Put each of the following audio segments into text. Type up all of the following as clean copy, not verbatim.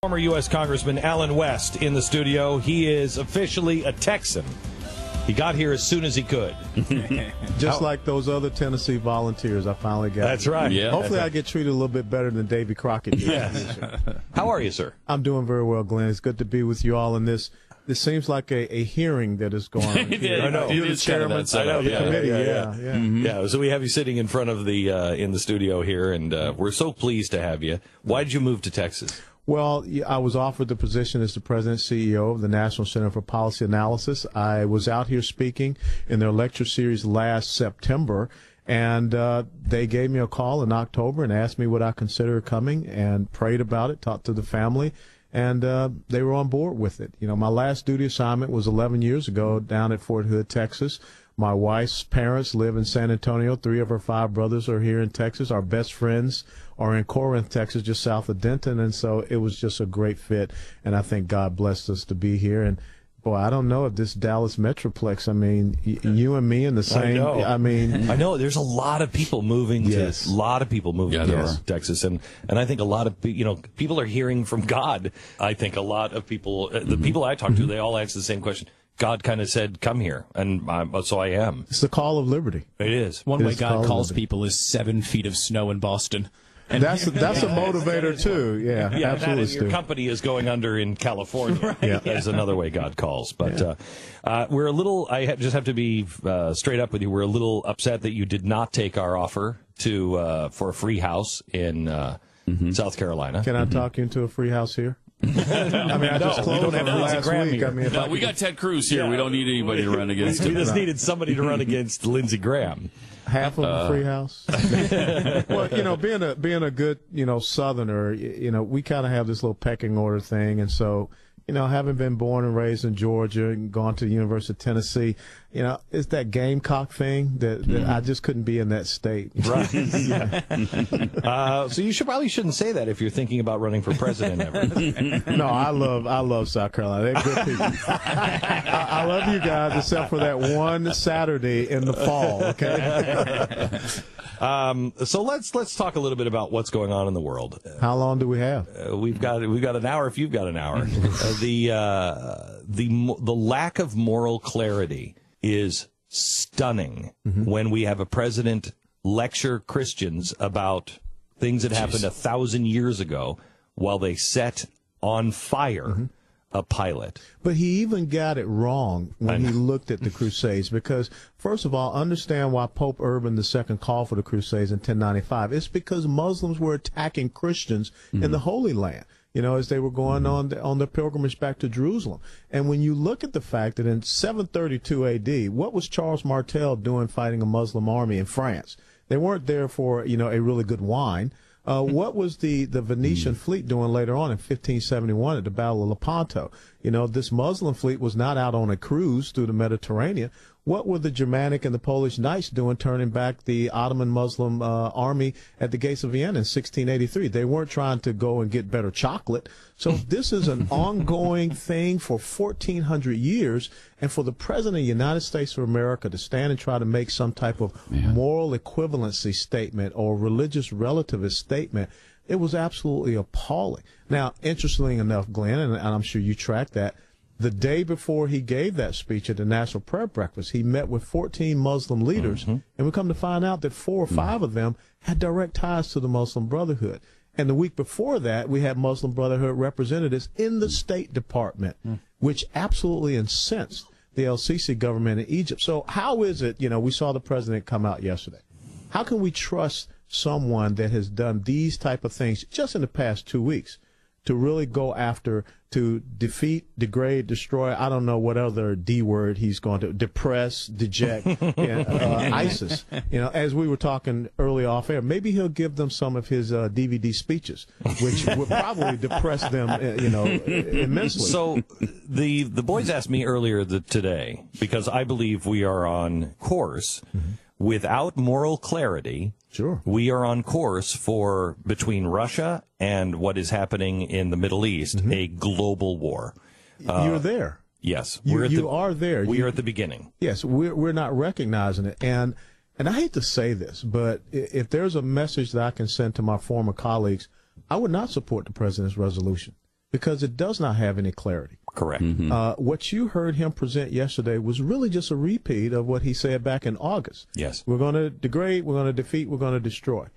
Former U.S. Congressman Alan West in the studio. He is officially a Texan. He got here as soon as he could. Just like those other Tennessee volunteers I finally got. That's right. Yeah. Hopefully I get treated a little bit better than Davy Crockett did. Yes. How are you, sir? I'm doing very well, Glenn. It's good to be with you all in this. This seems like a hearing that is going on. I know. You're the chairman of the committee. Yeah. Yeah, so we have you sitting in front of the in the studio here, and we're so pleased to have you. Why did you move to Texas? Well, I was offered the position as the president and CEO of the National Center for Policy Analysis. I was out here speaking in their lecture series last September, and they gave me a call in October and asked me would I consider coming, and prayed about it, talked to the family, and they were on board with it. You know, my last duty assignment was 11 years ago down at Fort Hood, Texas. My wife's parents live in San Antonio. 3 of her 5 brothers are here in Texas. Our best friends are in Corinth, Texas, just south of Denton. And so it was just a great fit. And I think God blessed us to be here. And, boy, I don't know if this Dallas Metroplex, I mean, you and me in the same. I know. There's a lot of people moving to Texas. And I think a lot of, people are hearing from God. I think a lot of people, the people I talk to, they all answer the same question. God kind of said, come here, and so I am. It's the call of liberty. It is. One way God calls people is 7 feet of snow in Boston. And that's a motivator, too. Yeah, absolutely. And your company is going under in California. Right. That's another way God calls. But we're a little, just have to be straight up with you, we're a little upset that you did not take our offer for a free house in South Carolina. Can I talk you into a free house here? I just closed on last week. We got Ted Cruz here. We don't need anybody to run against him. We just needed somebody to run against Lindsey Graham. Half of a free house. Well, being a good, Southerner, we kind of have this little pecking order thing, and so, having been born and raised in Georgia and gone to the University of Tennessee, it's that Gamecock thing that I just couldn't be in that state. Right. So you probably shouldn't say that if you're thinking about running for president ever. No, I love South Carolina. They're good people. I love you guys, except for that one Saturday in the fall. Okay. So let's talk a little bit about what's going on in the world. How long do we have? We've got an hour. If you've got an hour, the lack of moral clarity is stunning when we have a president lecture Christians about things that happened 1,000 years ago while they set on fire a pilot. But he even got it wrong when he looked at the Crusades, because, first of all, understand why Pope Urban II called for the Crusades in 1095. It's because Muslims were attacking Christians in the Holy Land, as they were going on the pilgrimage back to Jerusalem. And when you look at the fact that in 732 A.D., what was Charles Martel doing fighting a Muslim army in France? They weren't there for, a really good wine. What was the Venetian fleet doing later on in 1571 at the Battle of Lepanto? This Muslim fleet was not out on a cruise through the Mediterranean. What were the Germanic and the Polish knights doing turning back the Ottoman Muslim army at the gates of Vienna in 1683? They weren't trying to go and get better chocolate. So this is an ongoing thing for 1,400 years. And for the President of the United States of America to stand and try to make some type of moral equivalency statement or religious relativist statement, it was absolutely appalling. Now, interestingly enough, Glenn, and I'm sure you track that, the day before he gave that speech at the National Prayer Breakfast, he met with 14 Muslim leaders, and we come to find out that 4 or 5 of them had direct ties to the Muslim Brotherhood. And the week before that, we had Muslim Brotherhood representatives in the State Department, which absolutely incensed the El-Sisi government in Egypt. So how is it, we saw the president come out yesterday. How can we trust someone that has done these type of things just in the past 2 weeks to really go after, to defeat, degrade, destroy, I don't know what other D word he's going to, depress, deject, ISIS. As we were talking early off air, maybe he'll give them some of his DVD speeches, which would probably depress them, immensely. So the boys asked me earlier today, because I believe we are on course without moral clarity. Sure. We are on course for, between Russia and what is happening in the Middle East, a global war. You're there. Yes. You are there. We are at the beginning. Yes, we're not recognizing it. And I hate to say this, but if there's a message that I can send to my former colleagues, I would not support the president's resolution. because it does not have any clarity. Correct. What you heard him present yesterday was really just a repeat of what he said back in August. Yes. We're going to degrade, we're going to defeat, we're going to destroy.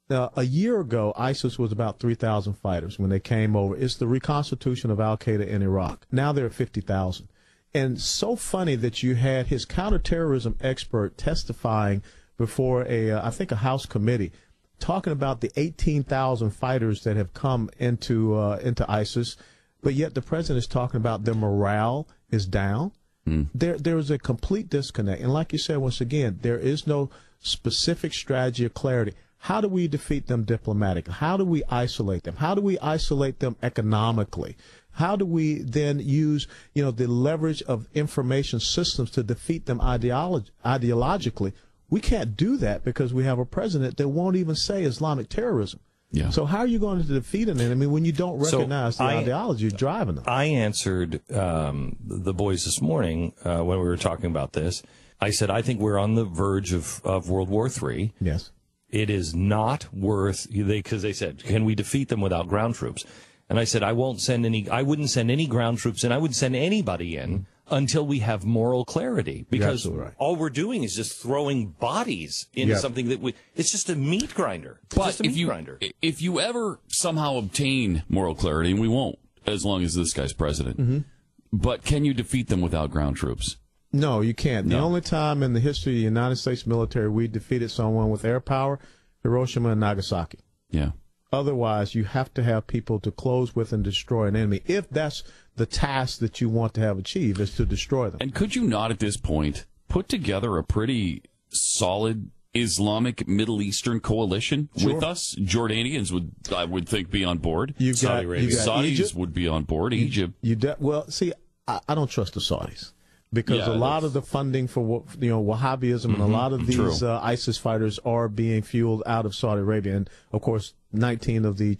Now, a year ago, ISIS was about 3,000 fighters when they came over. It's the reconstitution of al-Qaeda in Iraq. Now they're at 50,000. And so funny that you had his counterterrorism expert testifying before I think a House committee, talking about the 18,000 fighters that have come into ISIS, but yet the president is talking about their morale is down. There is a complete disconnect. And like you said, once again, there is no specific strategy or clarity. How do we defeat them diplomatically? How do we isolate them? How do we isolate them economically? How do we then use, the leverage of information systems to defeat them ideologically? We can't do that because we have a president that won't even say Islamic terrorism. Yeah. So how are you going to defeat an enemy when you don't recognize the ideology you're driving them? I answered the boys this morning when we were talking about this. I said, I think we're on the verge of World War III. Yes. It is not worth, because they said, can we defeat them without ground troops? And I said, I wouldn't send any ground troops in. I wouldn't send anybody in until we have moral clarity, because all we're doing is just throwing bodies into something that it's just a meat grinder. But if you ever somehow obtain moral clarity, and we won't, as long as this guy's president, but can you defeat them without ground troops? No, you can't. The only time in the history of the United States military we defeated someone with air power, Hiroshima and Nagasaki. Yeah. Otherwise, you have to have people to close with and destroy an enemy, if that's the task that you want to have achieved, is to destroy them. And could you not, at this point, put together a pretty solid Islamic Middle Eastern coalition with us? Jordanians would, I would think, be on board. Saudi Arabia. Saudis Egypt would be on board. Egypt. Well, see, I don't trust the Saudis. Because a lot of the funding for Wahhabism and a lot of these ISIS fighters are being fueled out of Saudi Arabia, and of course 15 of the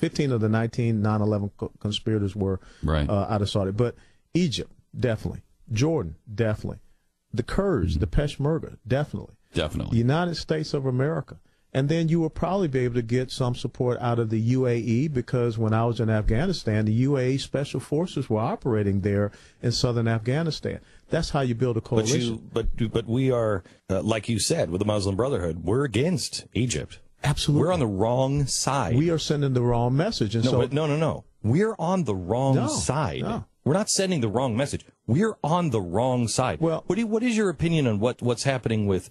19 9/11 conspirators were out of Saudi. But Egypt, definitely. Jordan, definitely. The Kurds, the Peshmerga, definitely. The United States of America. And then you will probably be able to get some support out of the UAE, because when I was in Afghanistan, the UAE Special Forces were operating there in southern Afghanistan. That's how you build a coalition. But we are, like you said, with the Muslim Brotherhood, we're against Egypt. Absolutely. We're on the wrong side. We are sending the wrong message. And no. We're on the wrong side. No. We're not sending the wrong message. We're on the wrong side. Well, what is your opinion on what's happening with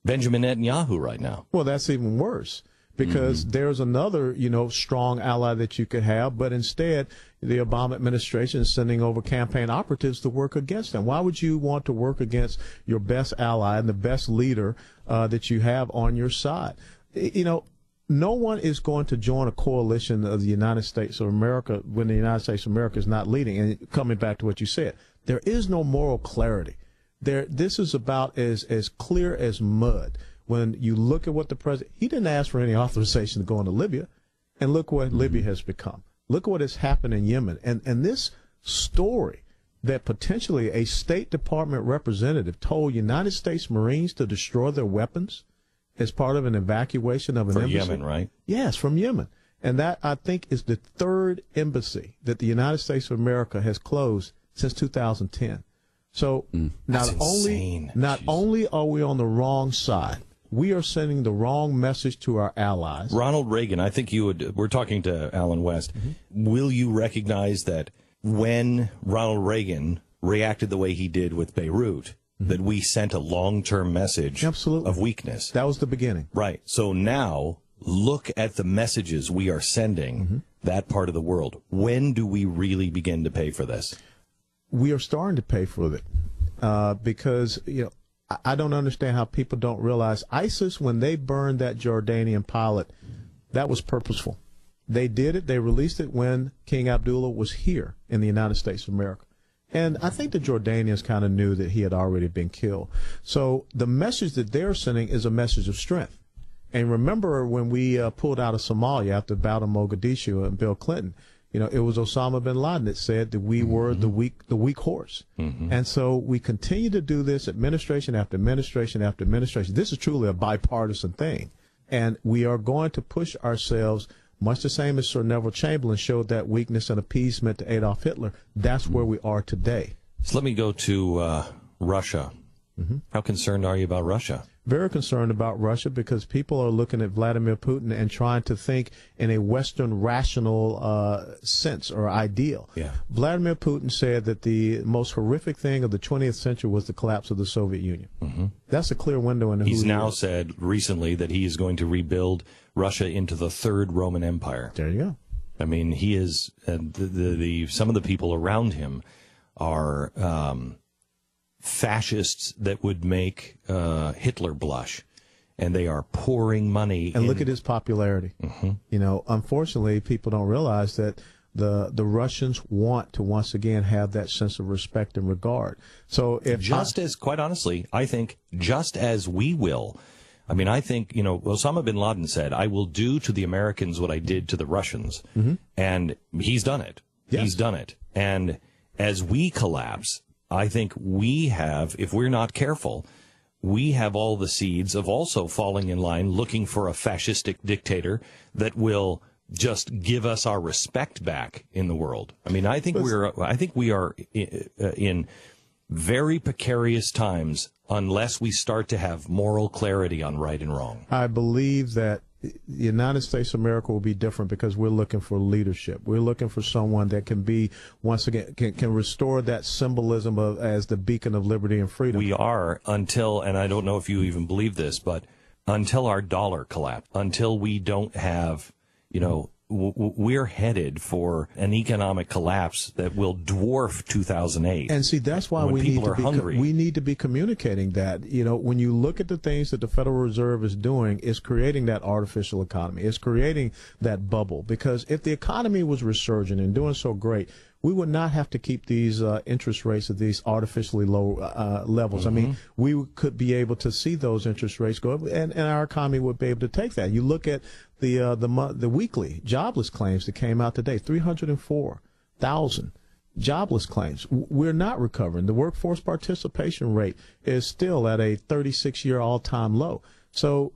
Benjamin Netanyahu right now? Well, that's even worse, because there's another, strong ally that you could have, but instead the Obama administration is sending over campaign operatives to work against them. Why would you want to work against your best ally and the best leader that you have on your side? No one is going to join a coalition of the United States of America when the United States of America is not leading. And coming back to what you said, there is no moral clarity. This is about as clear as mud. When you look at what the president, he didn't ask for any authorization to go into Libya, and look what Libya has become. Look what has happened in Yemen. And this story that potentially a State Department representative told United States Marines to destroy their weapons as part of an evacuation of an embassy. From Yemen, right? Yes, from Yemen. And that, I think, is the third embassy that the United States of America has closed since 2010. So not only are we on the wrong side, we are sending the wrong message to our allies. Ronald Reagan, I think we're talking to Alan West. Will you recognize that when Ronald Reagan reacted the way he did with Beirut, that we sent a long-term message of weakness? That was the beginning. Right. So now look at the messages we are sending that part of the world. When do we really begin to pay for this? We are starting to pay for it because, I don't understand how people don't realize ISIS, when they burned that Jordanian pilot, that was purposeful. They did it. They released it when King Abdullah was here in the United States of America. And I think the Jordanians kind of knew that he had already been killed. So the message that they're sending is a message of strength. And remember when we pulled out of Somalia after the battle of Mogadishu and Bill Clinton, it was Osama bin Laden that said that we were the weak horse. And so we continue to do this administration after administration after administration. This is truly a bipartisan thing. And we are going to push ourselves much the same as Sir Neville Chamberlain showed that weakness and appeasement to Adolf Hitler. That's where we are today. So let me go to Russia. How concerned are you about Russia? Very concerned about Russia because people are looking at Vladimir Putin and trying to think in a Western rational sense or ideal. Yeah. Vladimir Putin said that the most horrific thing of the 20th century was the collapse of the Soviet Union. That's a clear window into He's who now he is. said recently that he is going to rebuild Russia into the third Roman Empire. There you go. I mean, he is some of the people around him are fascists that would make Hitler blush, and they are pouring money. And look at his popularity. You know, unfortunately, people don't realize that the Russians want to once again have that sense of respect and regard. So if quite honestly, I think just as we will. I mean, I think, you know, Osama bin Laden said, I will do to the Americans what I did to the Russians. And he's done it. Yes. He's done it. And as we collapse, I think we have, if we're not careful, we have all the seeds of also falling in line, looking for a fascistic dictator that will just give us our respect back in the world. I mean, I think we are in very precarious times unless we start to have moral clarity on right and wrong. I believe that the United States of America will be different because we're looking for leadership. We're looking for someone that can be, once again, can restore that symbolism of as the beacon of liberty and freedom. We are until, and I don't know if you even believe this, but until our dollar collapse, until we don't have, you know, we're headed for an economic collapse that will dwarf 2008. And see, that's why we need to be communicating that. You know, when you look at the things that the Federal Reserve is doing, it's creating that artificial economy. It's creating that bubble. Because if the economy was resurgent and doing so great, we would not have to keep these interest rates at these artificially low levels. I mean, we could be able to see those interest rates go up, and our economy would be able to take that. You look at the weekly jobless claims that came out today, 304,000 jobless claims. We're not recovering. The workforce participation rate is still at a 36-year all-time low. So